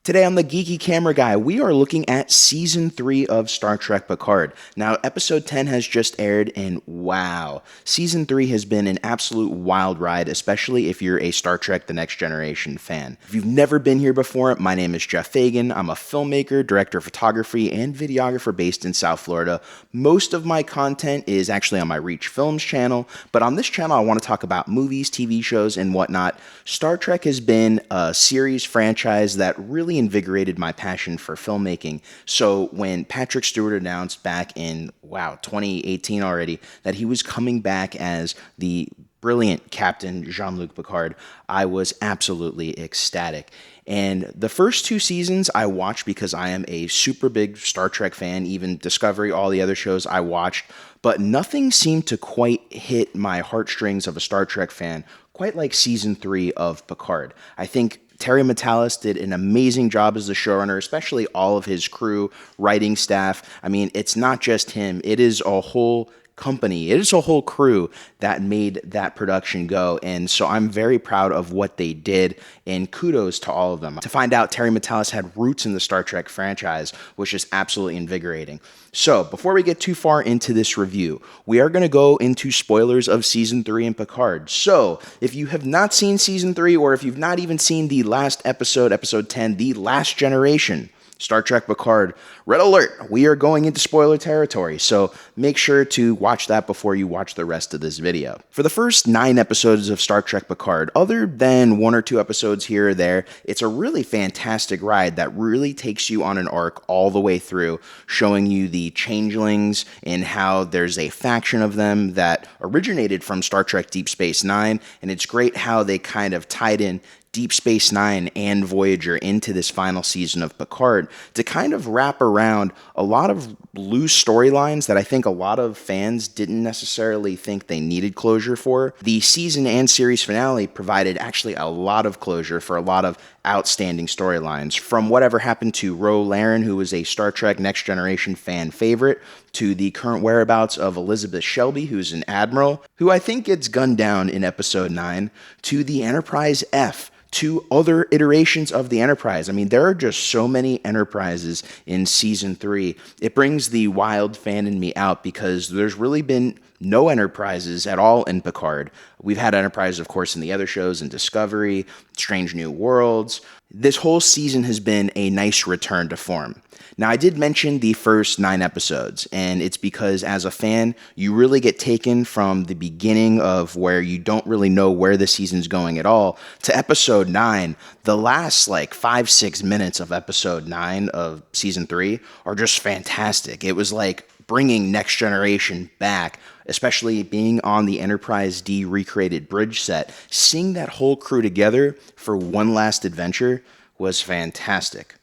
Today on the Geeky Camera Guy, we are looking at Season 3 of Star Trek Picard. Now, Episode 10 has just aired, and wow, Season 3 has been an absolute wild ride, especially if you're a Star Trek The Next Generation fan. If you've never been here before, my name is Jeff Fagan. I'm a filmmaker, director of photography, and videographer based in South Florida. Most of my content is actually on my Reach Films channel, but on this channel I want to talk about movies, TV shows, and whatnot. Star Trek has been a series franchise that really invigorated my passion for filmmaking. So when Patrick Stewart announced back in, 2018 already, that he was coming back as the brilliant Captain Jean-Luc Picard, I was absolutely ecstatic. And the first two seasons I watched because I am a super big Star Trek fan, even Discovery, all the other shows I watched, but nothing seemed to quite hit my heartstrings of a Star Trek fan quite like Season 3 of Picard. I think Terry Matalas did an amazing job as the showrunner, especially all of his crew, writing staff. I mean, it's not just him. It is a whole company. It is a whole crew that made that production go. And so I'm very proud of what they did, and kudos to all of them. To find out Terry Matalas had roots in the Star Trek franchise was just absolutely invigorating. So before we get too far into this review, we are going to go into spoilers of Season 3 in Picard. So if you have not seen Season 3, or if you've not even seen the last episode, Episode 10, The Last Generation, Star Trek Picard, red alert, we are going into spoiler territory, so make sure to watch that before you watch the rest of this video. For the first 9 episodes of Star Trek Picard, other than 1 or 2 episodes here or there, it's a really fantastic ride that really takes you on an arc all the way through, showing you the changelings and how there's a faction of them that originated from Star Trek Deep Space Nine, and it's great how they kind of tied in Deep Space Nine and Voyager into this final season of Picard to kind of wrap around a lot of loose storylines that I think a lot of fans didn't necessarily think they needed closure for. The season and series finale provided actually a lot of closure for a lot of outstanding storylines, from whatever happened to Ro Laren, who was a Star Trek Next Generation fan favorite, to the current whereabouts of Elizabeth Shelby, who's an admiral, who I think gets gunned down in Episode 9, to the Enterprise F, to other iterations of the Enterprise. I mean, there are just so many Enterprises in Season 3. It brings the wild fan in me out because there's really been no Enterprises at all in Picard. We've had Enterprise, of course, in the other shows, in Discovery, Strange New Worlds. This whole season has been a nice return to form. Now, I did mention the first 9 episodes, and it's because as a fan, you really get taken from the beginning of where you don't really know where the season's going at all to Episode 9. The last 5-6 minutes of Episode 9 of Season 3 are just fantastic. It was like bringing Next Generation back, especially being on the Enterprise D recreated bridge set. Seeing that whole crew together for one last adventure was fantastic.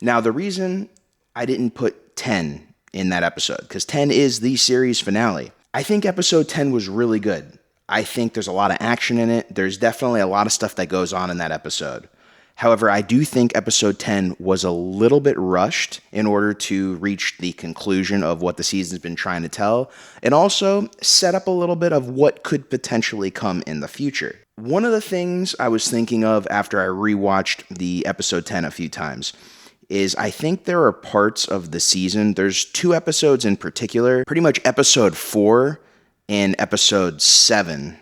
Now, the reason I didn't put 10 in that episode, because 10 is the series finale. I think Episode 10 was really good. I think there's a lot of action in it. There's definitely a lot of stuff that goes on in that episode. However, I do think Episode 10 was a little bit rushed in order to reach the conclusion of what the season's been trying to tell, and also set up a little bit of what could potentially come in the future. One of the things I was thinking of after I rewatched the Episode 10 a few times is I think there are parts of the season, there's 2 episodes in particular, pretty much Episode 4 and Episode 7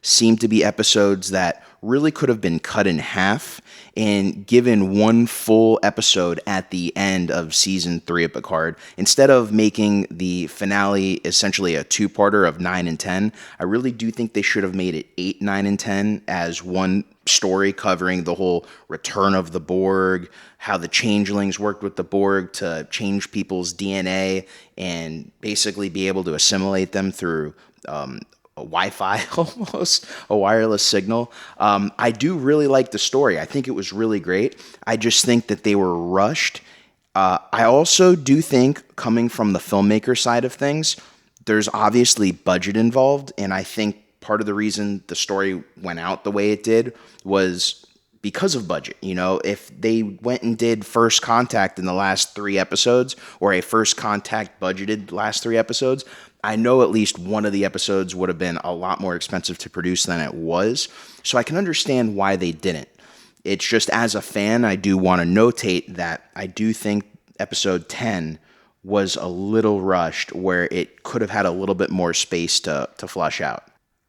seem to be episodes that really could have been cut in half and given one full episode at the end of Season 3 of Picard. Instead of making the finale essentially a 2-parter of 9 and 10, I really do think they should have made it 8, 9, and 10 as one story covering the whole return of the Borg, how the changelings worked with the Borg to change people's DNA and basically be able to assimilate them through a Wi-Fi, almost a wireless signal. I do really like the story. I think it was really great. I just think that they were rushed. I also do think, coming from the filmmaker side of things, there's obviously budget involved, and I think part of the reason the story went out the way it did was because of budget. You know, if they went and did First Contact in the last 3 episodes, or a First Contact budgeted last 3 episodes, I know at least one of the episodes would have been a lot more expensive to produce than it was. So I can understand why they didn't. It's just as a fan, I do want to notate that I do think episode 10 was a little rushed, where it could have had a little bit more space to flush out.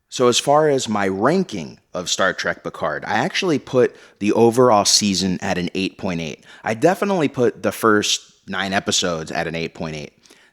So as far as my ranking of Star Trek Picard, I actually put the overall season at an 8.8. I definitely put the first 9 episodes at an 8.8.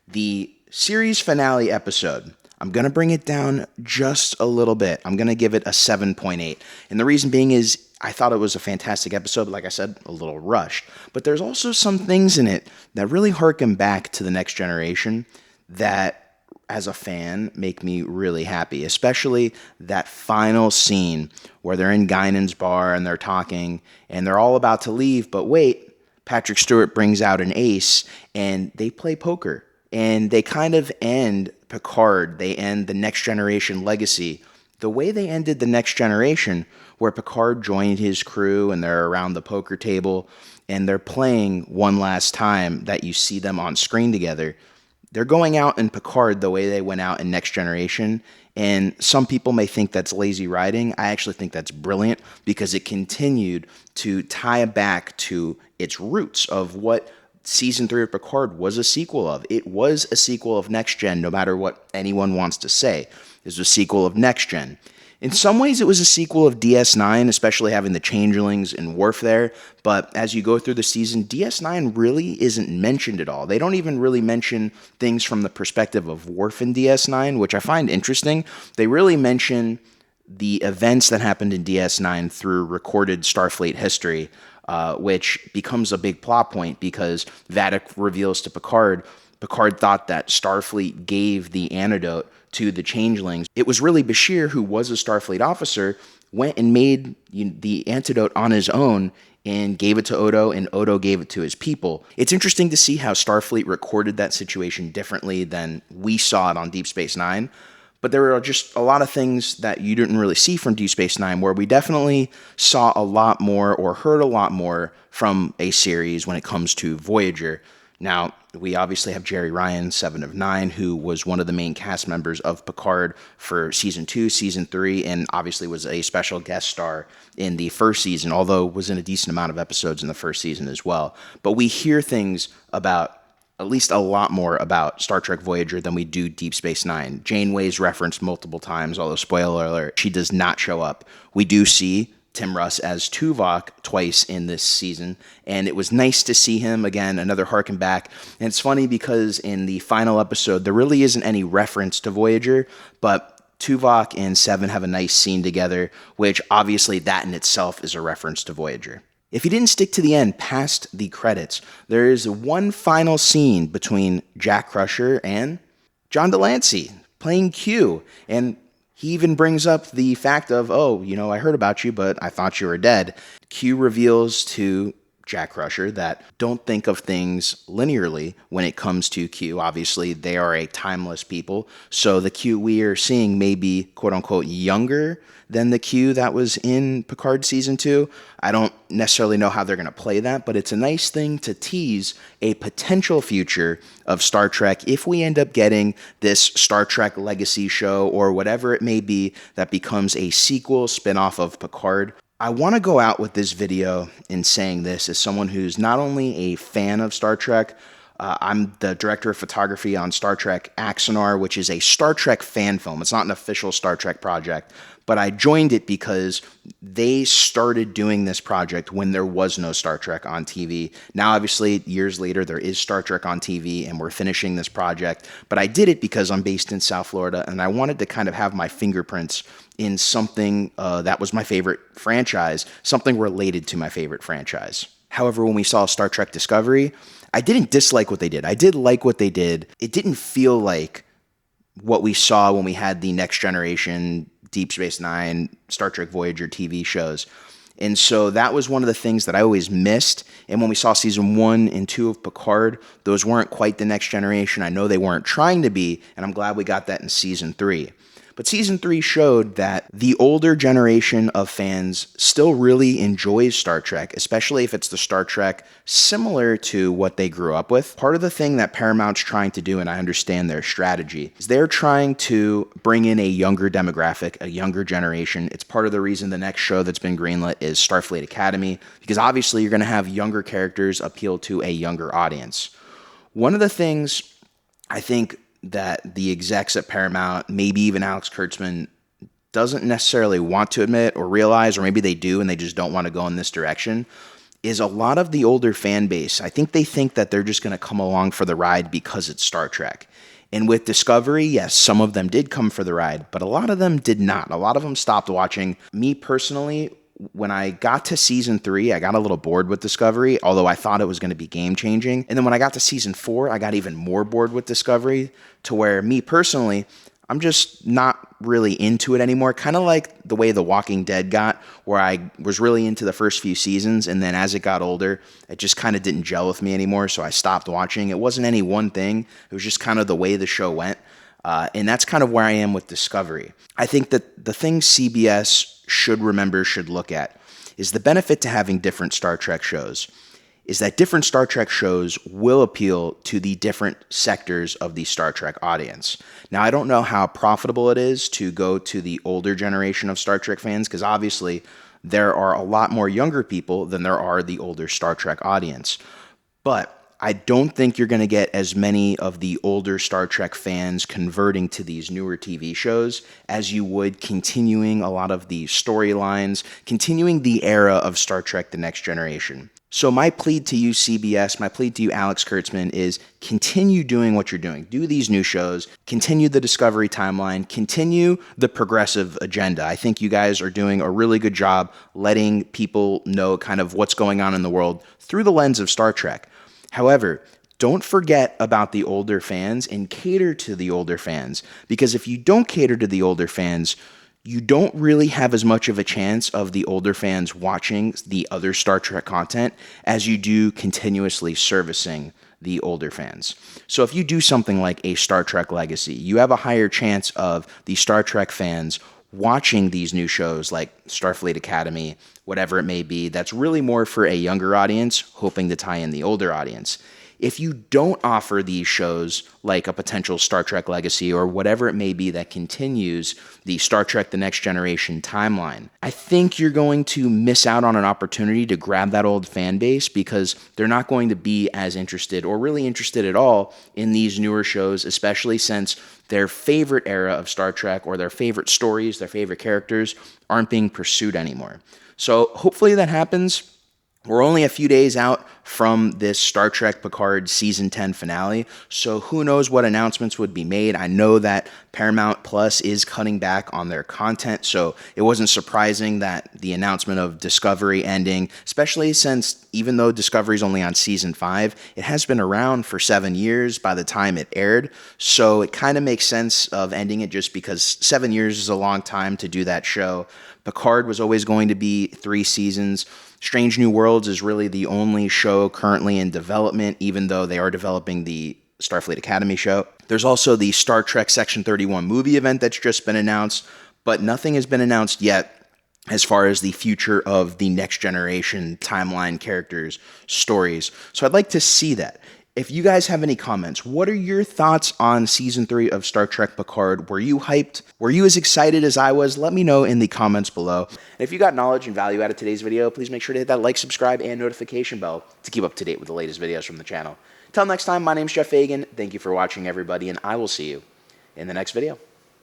The series finale episode, I'm going to bring it down just a little bit. I'm going to give it a 7.8. And the reason being is I thought it was a fantastic episode, but like I said, a little rushed. But there's also some things in it that really harken back to the Next Generation that, as a fan, make me really happy, especially that final scene where they're in Guinan's bar and they're talking and they're all about to leave, but wait, Patrick Stewart brings out an ace and they play poker, and they kind of end Picard, they end the Next Generation legacy the way they ended the Next Generation, where Picard joined his crew and they're around the poker table and they're playing one last time that you see them on screen together. They're going out in Picard the way they went out in Next Generation, and some people may think that's lazy writing. I actually think that's brilliant because it continued to tie back to its roots of what Season 3 of Picard was a sequel of. It was a sequel of Next Gen, no matter what anyone wants to say. It was a sequel of Next Gen. In some ways, it was a sequel of DS9, especially having the changelings and Worf there, but as you go through the season, DS9 really isn't mentioned at all. They don't even really mention things from the perspective of Worf in DS9, which I find interesting. They really mention the events that happened in DS9 through recorded Starfleet history, which becomes a big plot point because Vadic reveals to Picard thought that Starfleet gave the antidote to the changelings. It was really Bashir, who was a Starfleet officer, went and made the antidote on his own and gave it to Odo, and Odo gave it to his people. It's interesting to see how Starfleet recorded that situation differently than we saw it on Deep Space Nine. But there are just a lot of things that you didn't really see from Deep Space Nine, where we definitely saw a lot more or heard a lot more from a series when it comes to Voyager. Now, we obviously have Jerry Ryan, 7 of 9, who was one of the main cast members of Picard for Season 2, Season 3, and obviously was a special guest star in the first season, although was in a decent amount of episodes in the first season as well. But we hear things about, at least a lot more about Star Trek Voyager than we do Deep Space Nine. Janeway's referenced multiple times, although spoiler alert, she does not show up. We do see Tim Russ as Tuvok twice in this season, and it was nice to see him again, another harken back. And it's funny because in the final episode, there really isn't any reference to Voyager, but Tuvok and Seven have a nice scene together, which obviously that in itself is a reference to Voyager. If you didn't stick to the end past the credits, there is one final scene between Jack Crusher and John Delancey playing Q, and he even brings up the fact of, oh, I heard about you, but I thought you were dead. Q reveals to Jack Crusher that don't think of things linearly when it comes to Q. Obviously, they are a timeless people, so the Q we are seeing may be, quote-unquote, younger than the Q that was in Picard Season 2. I don't necessarily know how they're going to play that, but it's a nice thing to tease a potential future of Star Trek if we end up getting this Star Trek Legacy show or whatever it may be that becomes a sequel spinoff of Picard. I want to go out with this video in saying this as someone who's not only a fan of Star Trek, I'm the director of photography on Star Trek Axanar, which is a Star Trek fan film. It's not an official Star Trek project, but I joined it because they started doing this project when there was no Star Trek on TV. Now, obviously, years later, there is Star Trek on TV, and we're finishing this project. But I did it because I'm based in South Florida, and I wanted to kind of have my fingerprints in something that was my favorite franchise, something related to my favorite franchise. However, when we saw Star Trek Discovery, I didn't dislike what they did. I did like what they did. It didn't feel like what we saw when we had the Next Generation, Deep Space Nine, Star Trek Voyager TV shows. And so that was one of the things that I always missed. And when we saw Season 1 and 2 of Picard, those weren't quite the Next Generation. I know they weren't trying to be, and I'm glad we got that in Season 3. But season 3 showed that the older generation of fans still really enjoys Star Trek, especially if it's the Star Trek similar to what they grew up with. Part of the thing that Paramount's trying to do, and I understand their strategy, is they're trying to bring in a younger demographic, a younger generation. It's part of the reason the next show that's been greenlit is Starfleet Academy, because obviously you're going to have younger characters appeal to a younger audience. One of the things I think that the execs at Paramount, maybe even Alex Kurtzman, doesn't necessarily want to admit or realize, or maybe they do and they just don't want to go in this direction, is a lot of the older fan base. I think they think that they're just going to come along for the ride because it's Star Trek. And with Discovery, yes, some of them did come for the ride, but a lot of them did not. A lot of them stopped watching. Me personally, when I got to season 3, I got a little bored with Discovery, although I thought it was going to be game-changing. And then when I got to season 4, I got even more bored with Discovery, to where me personally, I'm just not really into it anymore. Kind of like the way The Walking Dead got, where I was really into the first few seasons, and then as it got older, it just kind of didn't gel with me anymore, so I stopped watching. It wasn't any one thing. It was just kind of the way the show went. And that's kind of where I am with Discovery. I think that the thing CBS should look at is the benefit to having different Star Trek shows is that different Star Trek shows will appeal to the different sectors of the Star Trek audience. Now, I don't know how profitable it is to go to the older generation of Star Trek fans, because obviously there are a lot more younger people than there are the older Star Trek audience. But I don't think you're going to get as many of the older Star Trek fans converting to these newer TV shows as you would continuing a lot of the storylines, continuing the era of Star Trek The Next Generation. So my plea to you, CBS, my plea to you, Alex Kurtzman, is continue doing what you're doing. Do these new shows, continue the Discovery timeline, continue the progressive agenda. I think you guys are doing a really good job letting people know kind of what's going on in the world through the lens of Star Trek. However, don't forget about the older fans and cater to the older fans, because if you don't cater to the older fans, you don't really have as much of a chance of the older fans watching the other Star Trek content as you do continuously servicing the older fans. So if you do something like a Star Trek Legacy, you have a higher chance of the Star Trek fans watching these new shows like Starfleet Academy, whatever it may be, that's really more for a younger audience, hoping to tie in the older audience. If you don't offer these shows like a potential Star Trek Legacy or whatever it may be that continues the Star Trek The Next Generation timeline, I think you're going to miss out on an opportunity to grab that old fan base, because they're not going to be as interested or really interested at all in these newer shows, especially since their favorite era of Star Trek or their favorite stories, their favorite characters aren't being pursued anymore. So hopefully that happens. We're only a few days out from this Star Trek Picard Season 10 finale, so who knows what announcements would be made. I know that Paramount Plus is cutting back on their content, so it wasn't surprising that the announcement of Discovery ending, especially since even though Discovery is only on Season 5, it has been around for 7 years by the time it aired, so it kind of makes sense of ending it just because 7 years is a long time to do that show. Picard was always going to be 3 seasons. Strange New Worlds is really the only show currently in development, even though they are developing the Starfleet Academy show. There's also the Star Trek Section 31 movie event that's just been announced, but nothing has been announced yet as far as the future of the Next Generation timeline characters' stories. So I'd like to see that. If you guys have any comments, what are your thoughts on Season 3 of Star Trek Picard? Were you hyped? Were you as excited as I was? Let me know in the comments below. And if you got knowledge and value out of today's video, please make sure to hit that like, subscribe, and notification bell to keep up to date with the latest videos from the channel. Till next time, my name's Jeff Fagan. Thank you for watching, everybody, and I will see you in the next video.